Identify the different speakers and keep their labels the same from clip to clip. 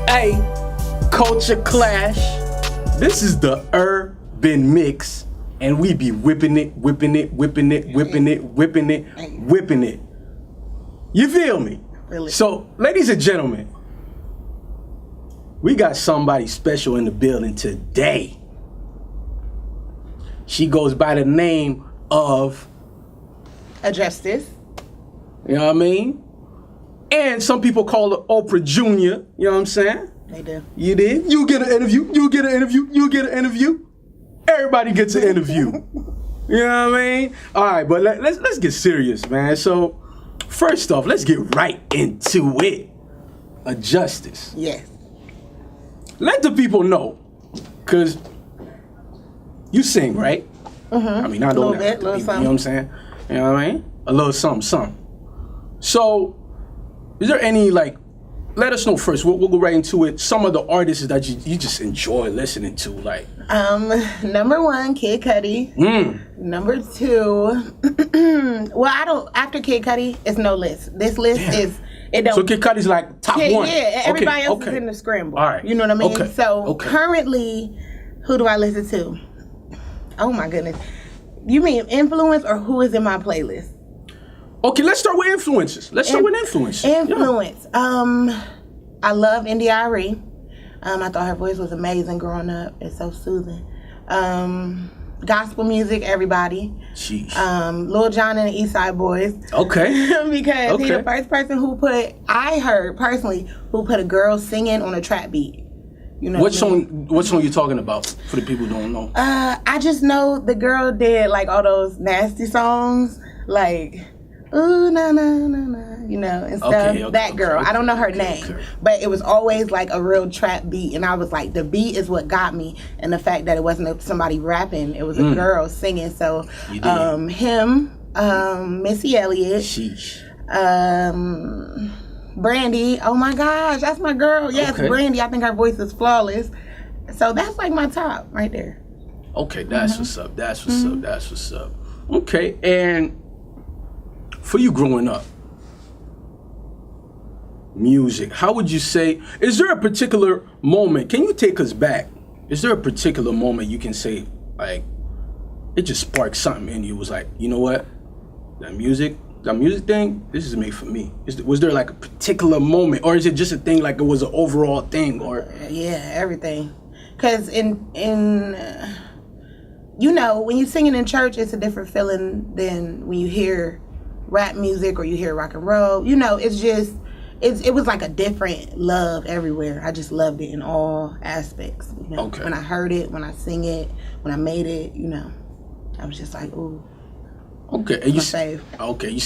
Speaker 1: Hey, Culture Klash. This is the urban mix, and we be whipping it. You feel me?
Speaker 2: Really?
Speaker 1: So, ladies and gentlemen, we got somebody special in the building today. She goes by the name of
Speaker 2: Justice.
Speaker 1: You know what I mean? And some people call her Oprah Jr. You know what I'm saying?
Speaker 2: They do.
Speaker 1: You did? You get an interview. You get an interview. You get an interview. Everybody gets an interview. You know what I mean? All right, but let's get serious, man. So, first off, let's get right into it. Justice.
Speaker 2: Yes.
Speaker 1: Let the people know, cause you sing, right?
Speaker 2: Mm-hmm.
Speaker 1: I mean, I know that.
Speaker 2: Little
Speaker 1: You
Speaker 2: something.
Speaker 1: know what I'm saying? You know what I mean? A little something. So, is there any, like, let us know first. We'll go right into it. Some of the artists that you just enjoy listening to, like.
Speaker 2: Number one, Kid Cudi. Number two, after Kid Cudi, it's no list. This list is, it don't.
Speaker 1: So Kid Cudi's like top one.
Speaker 2: Yeah, everybody else is in the scramble.
Speaker 1: All right.
Speaker 2: You know what I mean?
Speaker 1: Okay.
Speaker 2: So currently, who do I listen to? Oh my goodness. You mean influence or who is in my playlist?
Speaker 1: Okay, let's start with influences. Influence.
Speaker 2: Yeah. I love India.Arie. I thought her voice was amazing growing up. It's so soothing. Gospel music, everybody.
Speaker 1: Sheesh.
Speaker 2: Lil Jon and the East Side Boys.
Speaker 1: Okay.
Speaker 2: Because he's the first person I heard personally, who put a girl singing on a trap beat. You know
Speaker 1: what song you talking about for the people who don't know?
Speaker 2: I just know the girl did like all those nasty songs, like ooh na na na na, you know, and stuff. That girl. I don't know her name, but it was always like a real trap beat, and I was like, the beat is what got me, and the fact that it wasn't somebody rapping, it was a girl singing. So him, Missy Elliott.
Speaker 1: Sheesh.
Speaker 2: Brandy, oh my gosh, that's my girl. Yes, Brandy, I think her voice is flawless. So that's like my top right there.
Speaker 1: Okay, that's what's up. That's what's up. Okay, and for you growing up, music, how would you say, is there a particular moment, can you take us back? Is there a particular moment you can say, like, it just sparked something in you, was like, you know what, that music thing, this is made for me. Was there like a particular moment, or is it just a thing, like it was an overall thing, or?
Speaker 2: Yeah, everything. Because you know, when you're singing in church, it's a different feeling than when you hear rap music or you hear rock and roll. You know, it's just, it was like a different love everywhere. I just loved it in all aspects. You know?
Speaker 1: Okay.
Speaker 2: When I heard it, when I sing it, when I made it, you know, I was just like, ooh.
Speaker 1: Okay, and you say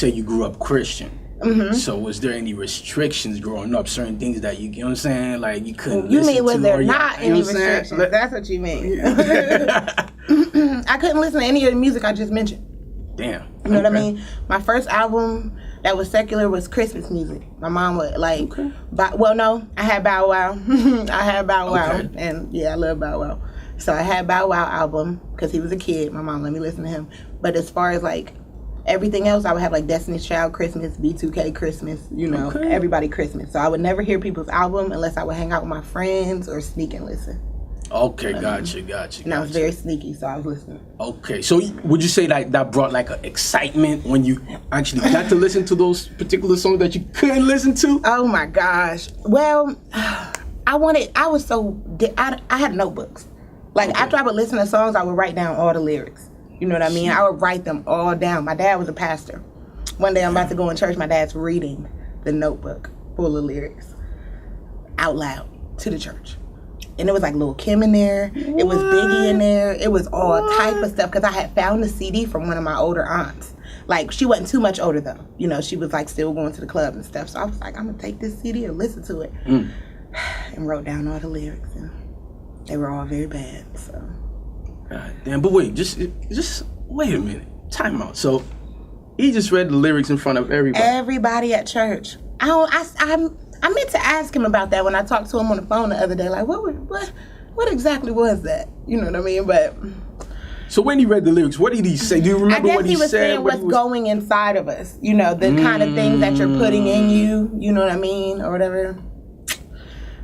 Speaker 1: you grew up Christian. Mm-hmm. So was there any restrictions growing up? Certain things that you know what I'm saying, like you couldn't.
Speaker 2: You
Speaker 1: listen
Speaker 2: mean was
Speaker 1: to,
Speaker 2: there not any restrictions? That's what you mean. I couldn't listen to any of the music I just mentioned.
Speaker 1: Damn.
Speaker 2: You know what I mean? My first album that was secular was Christmas music. My mom would like. Okay. I had Bow Wow. And yeah, I love Bow Wow. So I had Bow Wow album because he was a kid. My mom let me listen to him. But as far as like everything else, I would have like Destiny's Child Christmas, B2K Christmas, you know, everybody Christmas. So I would never hear people's album unless I would hang out with my friends or sneak and listen.
Speaker 1: Okay, gotcha.
Speaker 2: And I was very sneaky, so I was listening.
Speaker 1: Okay, so would you say that brought like an excitement when you actually got to listen to those particular songs that you couldn't listen to?
Speaker 2: Oh my gosh. Well, I had notebooks. Like after I would listen to songs, I would write down all the lyrics. You know what I mean? I would write them all down. My dad was a pastor. One day I'm about to go in church, my dad's reading the notebook full of lyrics out loud to the church. And it was like Lil' Kim in there. It was Biggie in there. It was all type of stuff because I had found the CD from one of my older aunts. Like, she wasn't too much older though. You know, she was like still going to the club and stuff. So I was like, I'm gonna take this CD and listen to it. And wrote down all the lyrics. And they were all very bad, so.
Speaker 1: God damn, but wait, just wait a minute. Time out. So he just read the lyrics in front of everybody.
Speaker 2: Everybody at church. I meant to ask him about that when I talked to him on the phone the other day. Like, what exactly was that? You know what I mean? But
Speaker 1: so when he read the lyrics, what did he say? Do you remember what he said?
Speaker 2: I guess he was saying what's going inside of us. You know, the kind of things that you're putting in you. You know what I mean, or whatever.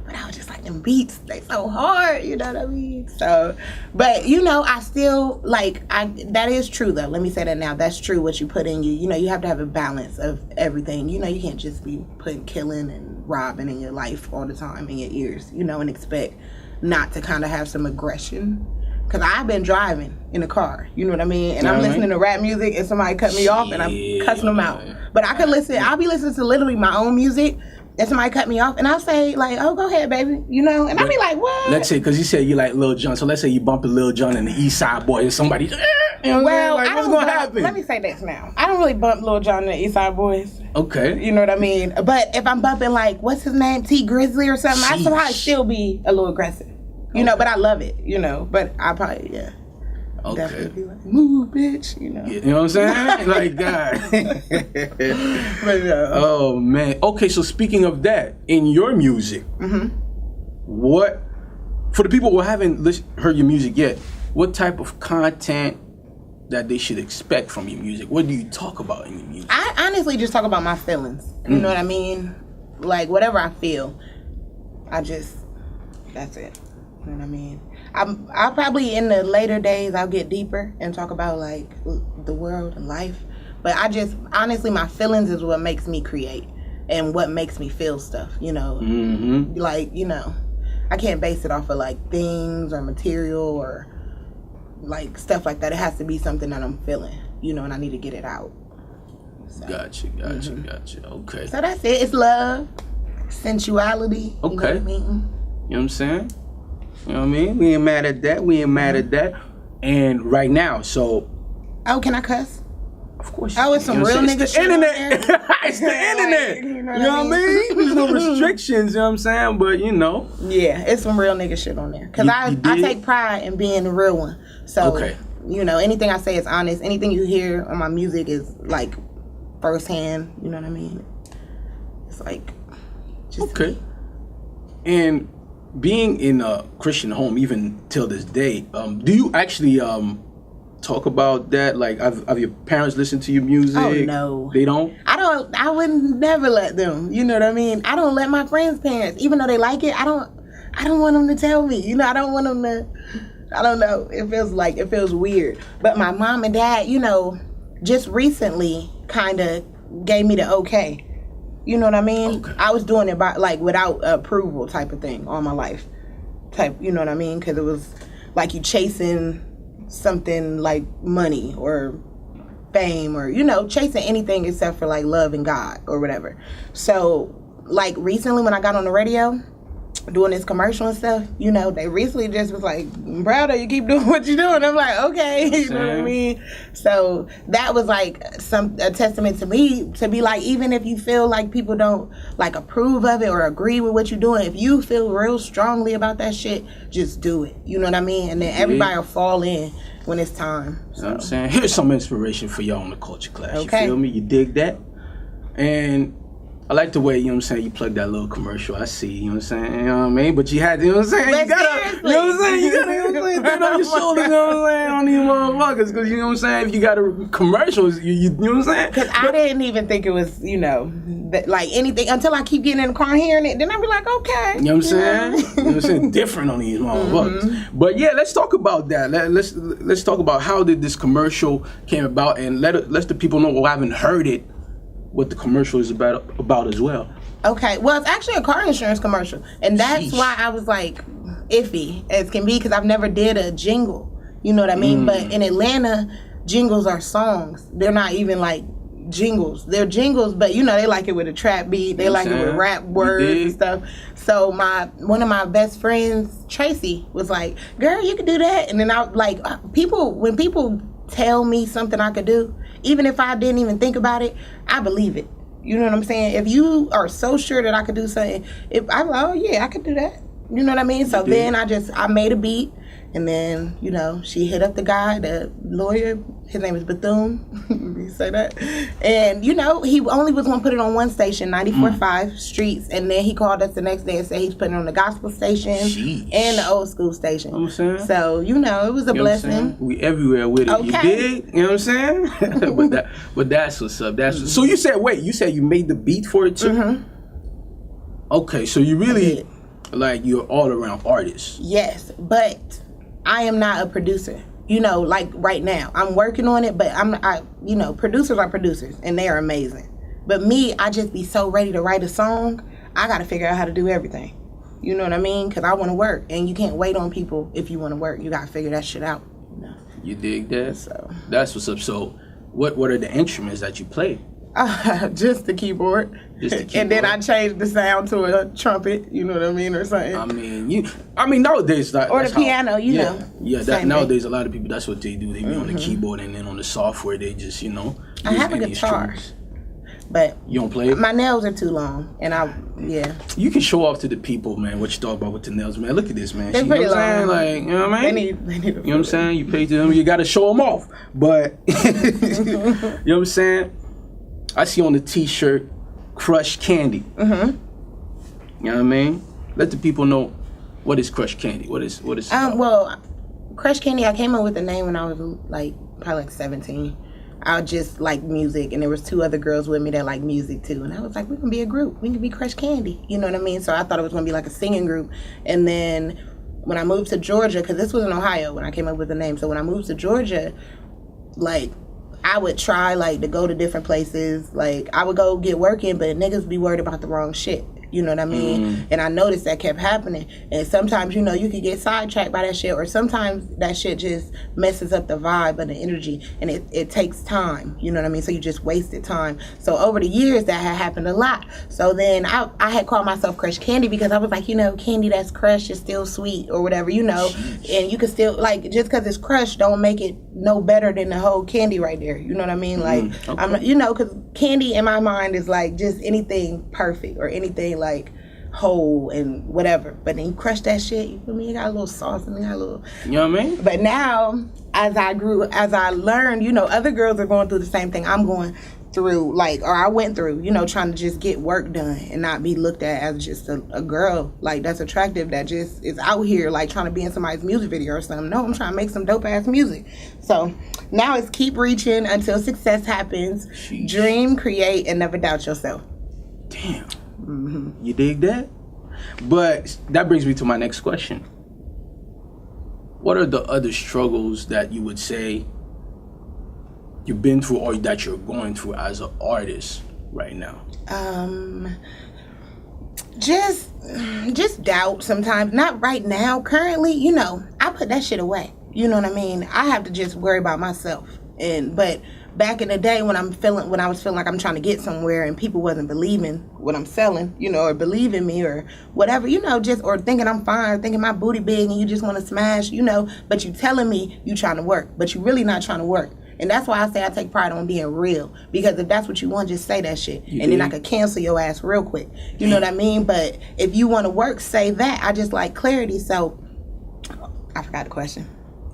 Speaker 2: But I was just like, them beats, they so hard, you know what I mean? So, but you know, I still that is true though. Let me say that now. That's true what you put in you. You know, you have to have a balance of everything. You know, you can't just be putting killing and robbing in your life all the time in your ears, you know, and expect not to kind of have some aggression. Cause I've been driving in a car, you know what I mean? And I'm listening to rap music and somebody cut me off and I'm cussing them out. But I could I'll be listening to literally my own music and somebody cut me off and I'll say like, oh, go ahead, baby, you know? And I'll be like, what?
Speaker 1: Let's say, cause you said you like Lil Jon, so let's say you bumping Lil Jon and the East Side Boy and somebody, you know,
Speaker 2: well,
Speaker 1: like, what's gonna happen?
Speaker 2: Let me say this now. I don't really bump Lil Jon and the East Side Boys.
Speaker 1: Okay.
Speaker 2: You know what I mean? But if I'm bumping like, what's his name, T Grizzly or something, I probably still be a little aggressive. You know, but I love it, you know, but I probably,
Speaker 1: Okay.
Speaker 2: definitely be like, move, bitch, you know.
Speaker 1: Yeah, you know what I'm saying? Like, God.
Speaker 2: But,
Speaker 1: oh, man. Okay, so speaking of that, in your music, what, for the people who haven't heard your music yet, what type of content that they should expect from your music? What do you talk about in your music?
Speaker 2: I honestly just talk about my feelings. You know what I mean? Like, whatever I feel, that's it. You know what I mean? I'll probably, in the later days, I'll get deeper and talk about, like, the world and life. But honestly, my feelings is what makes me create and what makes me feel stuff, you know? Like, you know, I can't base it off of, like, things or material or, like, stuff like that. It has to be something that I'm feeling, you know, and I need to get it out. So.
Speaker 1: Gotcha. Okay.
Speaker 2: So that's it. It's love, sensuality.
Speaker 1: Okay.
Speaker 2: You know what I mean?
Speaker 1: You know what I'm saying? You know what I mean? We ain't mad at that. And right now, so...
Speaker 2: Oh, can I cuss?
Speaker 1: Of course.
Speaker 2: Oh, it's some real nigga shit.
Speaker 1: Internet. It's the internet.
Speaker 2: You know
Speaker 1: what I mean? There's no restrictions, you know what I'm saying? But, you know.
Speaker 2: Yeah, it's some real nigga shit on there. Because I take pride in being the real one. So, you know, anything I say is honest. Anything you hear on my music is, like, firsthand. You know what I mean? It's like... just me.
Speaker 1: And... being in a Christian home, even till this day, do you actually talk about that? Like, have your parents listened to your music?
Speaker 2: Oh, no.
Speaker 1: They don't?
Speaker 2: I would never let them. You know what I mean? I don't let my friends' parents, even though they like it, I don't want them to tell me. You know, I don't want them to, I don't know. It feels weird. But my mom and dad, you know, just recently kind of gave me the okay. You know what I mean? Okay. I was doing it without approval type of thing all my life. You know what I mean? Because it was like you chasing something like money or fame or, you know, chasing anything except for like love and God or whatever. So like recently when I got on the radio doing this commercial and stuff, you know, they recently just was like, proud of you, keep doing what you're doing. I'm like, okay, you know what I mean? So that was like a testament to me to be like, even if you feel like people don't like approve of it or agree with what you're doing, if you feel real strongly about that shit, just do it. You know what I mean? And then everybody will fall in when it's time. So.
Speaker 1: You know what I'm saying? Here's some inspiration for y'all on the Culture Clash.
Speaker 2: Okay.
Speaker 1: You feel me? You dig that? And I like the way, you know what I'm saying, you plug that little commercial. I see, you know what I'm saying? You know what I mean? But you had, you know what I'm saying?
Speaker 2: But
Speaker 1: you gotta, you know what I'm saying? You gotta, you know what I'm saying? Put on your shoulders, you know what I'm saying? On these motherfuckers. Because, you know what I'm saying? If you got a commercials, you know what I'm saying?
Speaker 2: Because I didn't even think it was, you know, like anything until I keep getting in the car and hearing it. Then I'll be like, okay.
Speaker 1: You know what I'm saying? You know what I'm saying? Different on these motherfuckers. But yeah, let's talk about that. Let's talk about how did this commercial came about, and let the people know who haven't heard it, what the commercial is about as well.
Speaker 2: Okay, well, it's actually a car insurance commercial, and that's why I was like iffy as can be, because I've never did a jingle. You know what I mean? But in Atlanta, jingles are songs. They're not even like jingles. They're jingles, but you know they like it with a trap beat. They like it with rap words and stuff. So one of my best friends, Tracy, was like, "Girl, you could do that." And then I like when people tell me something I could do, even if I didn't even think about it, I believe it. You know what I'm saying? If you are so sure that I could do something, I'm like, oh yeah, I could do that. You know what I mean? So then I made a beat, and then, you know, she hit up the guy, the lawyer. His name is Bethune. You say that? And, you know, he only was going to put it on one station, 94.5 Streets. And then he called us the next day and said he's putting it on the gospel station and the old school station. You know what I'm saying? So, you know, it was a blessing.
Speaker 1: We everywhere with it. Okay. You dig? You know what I'm saying? but that's what's up. So you said you made the beat for it too? Okay, so you really... like you're all around artist.
Speaker 2: Yes, but I am not a producer. You know, like right now, I'm working on it, but producers are producers and they are amazing. But me, I just be so ready to write a song. I got to figure out how to do everything. You know what I mean? Because I want to work, and you can't wait on people if you want to work. You got to figure that shit out. You know?
Speaker 1: You dig that?
Speaker 2: So
Speaker 1: that's what's up. So what are the instruments that you play?
Speaker 2: Just the keyboard. And then I changed the sound to a trumpet, you know what I mean, or something.
Speaker 1: I mean nowadays
Speaker 2: or the piano, you know.
Speaker 1: Yeah, nowadays a lot of people, that's what they do. They be on the keyboard, and then on the software they just,
Speaker 2: I have a guitar. But
Speaker 1: you don't play it?
Speaker 2: My nails are too long, and
Speaker 1: you can show off to the people, man, what you thought about with the nails, man. Look at this, man.
Speaker 2: They're pretty long.
Speaker 1: Like, you know what I
Speaker 2: mean? They need
Speaker 1: you know what I'm saying? You pay to them, you got to show them off. But, you know what I'm saying? I see on the t-shirt, Crush Candy. Mm-hmm. You know what I mean? Let the people know, what is Crush Candy? What is
Speaker 2: well, Crush Candy, I came up with the name when I was probably 17. I just like music, and there was 2 other girls with me that like music too, and I was like, we can be a group. We can be Crush Candy. You know what I mean? So I thought it was gonna be like a singing group. And then when I moved to Georgia, because this was in Ohio when I came up with the name. So when I moved to Georgia, I would try to go to different places. I would go get working, but niggas be worried about the wrong shit. You know what I mean? And I noticed that kept happening. And sometimes, you could get sidetracked by that shit, or sometimes that shit just messes up the vibe and the energy, and it takes time. You know what I mean? So you just wasted time. So over the years, that had happened a lot. So then I had called myself Crush Candy because I was like, candy that's crushed is still sweet or whatever, and you can still, just because it's crushed don't make it no better than the whole candy right there. You know what I mean? Okay. Because candy in my mind is just anything perfect or anything whole and whatever, but then you crush that shit, you feel me? You got a little sauce and you got a little,
Speaker 1: you know what I mean?
Speaker 2: But now, as I learned, other girls are going through the same thing I'm going through, or I went through, trying to just get work done and not be looked at as just a girl that's attractive that just is out here trying to be in somebody's music video or something. No, I'm trying to make some dope ass music. So now it's keep reaching until success happens. Sheesh. Dream, create, and never doubt yourself.
Speaker 1: Damn. Mm-hmm. You dig that? But that brings me to my next question. What are the other struggles that you would say you've been through or that you're going through as an artist right now?
Speaker 2: Just doubt sometimes. Not right now. Currently, I put that shit away. You know what I mean? I have to just worry about myself. But back in the day when I was feeling like I'm trying to get somewhere and people wasn't believing what I'm selling, or believing me or whatever, or thinking I'm fine, thinking my booty big and you just want to smash, but you telling me you trying to work, but you really not trying to work. And that's why I say I take pride on being real, because if that's what you want, just say that shit. Then I could cancel your ass real quick. You know what I mean? But if you want to work, say that. I just like clarity. So I forgot the question.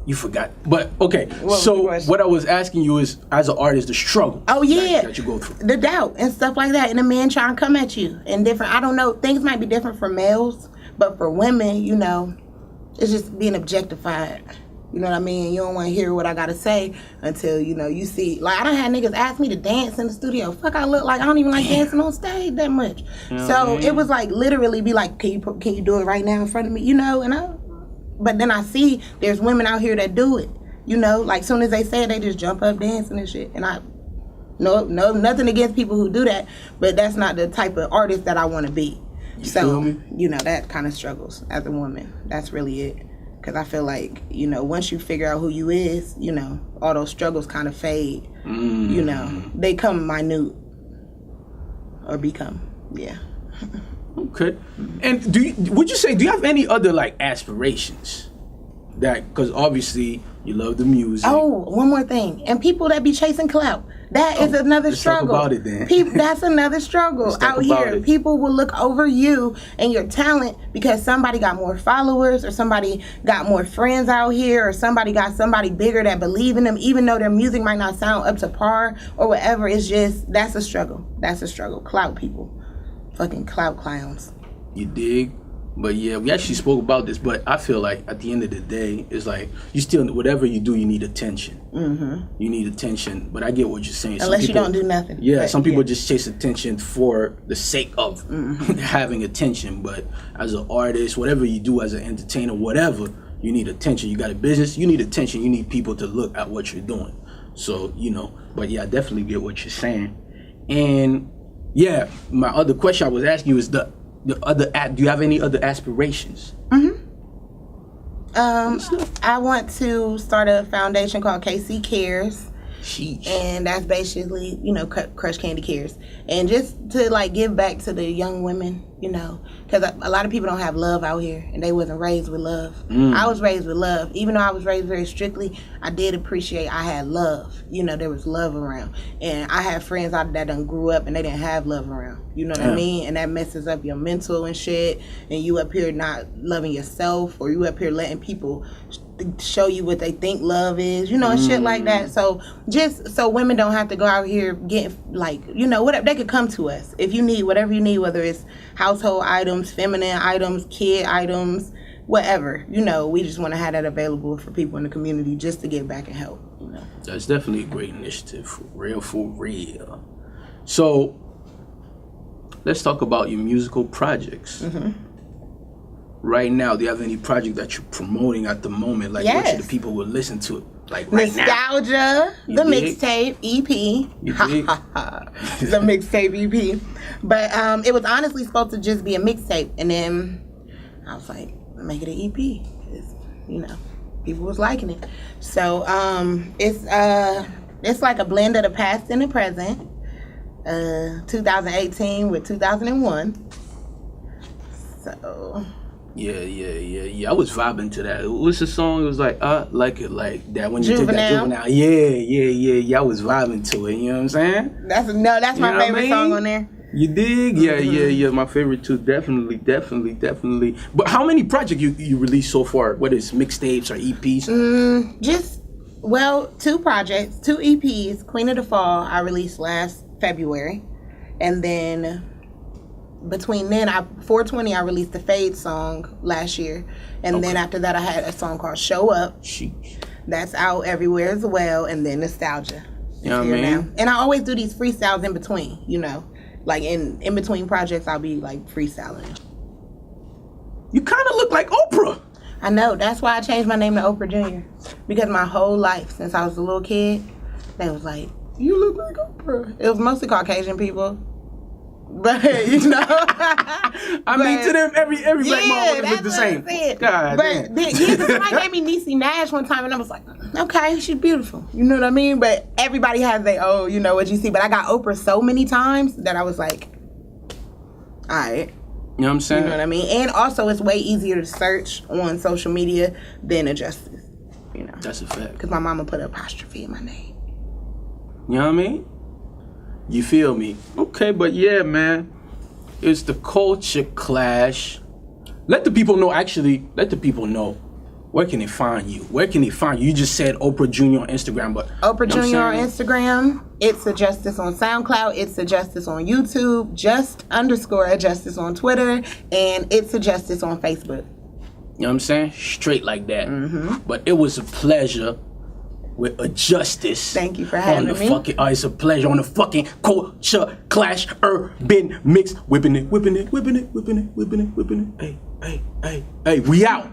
Speaker 1: You forgot. But, okay. So what I was asking you is, as an artist, the struggle.
Speaker 2: Oh, yeah.
Speaker 1: That you go through.
Speaker 2: The doubt and stuff like that. And the men trying to come at you. And different, I don't know, things might be different for males. But for women, it's just being objectified. You know what I mean? You don't want to hear what I got to say until, you see. I done had niggas ask me to dance in the studio. Fuck, I look like I don't even like dancing on stage that much. So it was literally be like, can you do it right now in front of me? But then I see there's women out here that do it. Soon as they say it, they just jump up dancing and shit. And no, nothing against people who do that, but that's not the type of artist that I want to be.
Speaker 1: Feel me?
Speaker 2: That kind of struggles as a woman. That's really it. Because I feel like, once you figure out who you is, all those struggles kind of fade. They come minute or become, yeah.
Speaker 1: Okay. And would you say, do you have any other aspirations? Because obviously you love the music.
Speaker 2: Oh, one more thing. And people that be chasing clout. That is another struggle.
Speaker 1: Let's talk about it then.
Speaker 2: That's another struggle out here. People will look over you and your talent because somebody got more followers or somebody got more friends out here or somebody got somebody bigger that believe in them, even though their music might not sound up to par or whatever. It's just, that's a struggle. That's a struggle. Clout people. Fucking clout clowns.
Speaker 1: You dig? But yeah, we actually spoke about this, but I feel like at the end of the day, it's like you still, whatever you do, you need attention. Mm-hmm. You need attention, but I get what you're saying.
Speaker 2: Unless you don't do nothing.
Speaker 1: Yeah, some people just chase attention for the sake of having attention, but as an artist, whatever you do as an entertainer, whatever, you need attention. You got a business, you need attention. You need people to look at what you're doing. So, but yeah, I definitely get what you're saying. And yeah, my other question I was asking you is do you have any other aspirations?
Speaker 2: I want to start a foundation called KC Cares.
Speaker 1: Sheesh.
Speaker 2: And that's basically, Crush Candy Cares. And just to, give back to the young women, because a lot of people don't have love out here, and they wasn't raised with love. I was raised with love. Even though I was raised very strictly, I did appreciate I had love. There was love around. And I had friends that done grew up, and they didn't have love around. You know what I mean? And that messes up your mental and shit, and you up here not loving yourself, or you up here letting people show you what they think love is, and shit like that. So just so women don't have to go out here getting whatever, they could come to us if you need whatever you need, whether it's household items, feminine items, kid items, whatever. We just want to have that available for people in the community just to give back and help.
Speaker 1: That's definitely a great initiative, for real. So let's talk about your musical projects. Right now, do you have any project that you're promoting at the moment? Like, what should the people will listen to? Like, right
Speaker 2: Nostalgia,
Speaker 1: now?
Speaker 2: the mixtape EP. The mixtape EP. But it was honestly supposed to just be a mixtape. And then I was like, make it an EP. Because, people was liking it. So it's like a blend of the past and the present. 2018 with 2001. So... Yeah. I was vibing to that. What's the song? It was like, like it like that. When you take that Juvenile. Yeah. I was vibing to it. You know what I'm saying? That's my favorite song on there. You dig? Yeah. My favorite too. Definitely. But how many projects you released so far? Whether it's mixtapes or EPs? 2 projects, 2 EPs. Queen of the Fall I released last February, and then. Between then, 420, I released the Fade song last year. And then after that, I had a song called Show Up.
Speaker 1: Sheesh.
Speaker 2: That's out everywhere as well. And then Nostalgia.
Speaker 1: You know what I mean?
Speaker 2: Now. And I always do these freestyles in between, Like in between projects, I'll be like freestyling.
Speaker 1: You kind of look like Oprah.
Speaker 2: I know. That's why I changed my name to Oprah Jr. Because my whole life, since I was a little kid, they was like, you look like Oprah. It was mostly Caucasian people. But
Speaker 1: I mean, to them, every black mom look the same. God,
Speaker 2: somebody gave me Niecy Nash one time, and I was like, okay, she's beautiful. You know what I mean? But everybody has their own, what you see. But I got Oprah so many times that I was like, all right.
Speaker 1: You know what I'm saying?
Speaker 2: You know what I mean? And also, it's way easier to search on social media than a Justice.
Speaker 1: That's a fact.
Speaker 2: Because my mama put an apostrophe in my name.
Speaker 1: You know what I mean? You feel me? Okay, but yeah, man. It's the Culture Clash. Let the people know, where can they find you? You just said Oprah Jr. on Instagram, but...
Speaker 2: Oprah Jr. on Instagram. It's a Justice on SoundCloud. It's a Justice on YouTube. _a Justice on Twitter. And it's a Justice on Facebook.
Speaker 1: You know what I'm saying? Straight like that. But it was a pleasure with a Justice.
Speaker 2: Thank you for having me.
Speaker 1: It's a pleasure on the fucking Culture Clash Urban Mix. Whipping it. Hey, we out.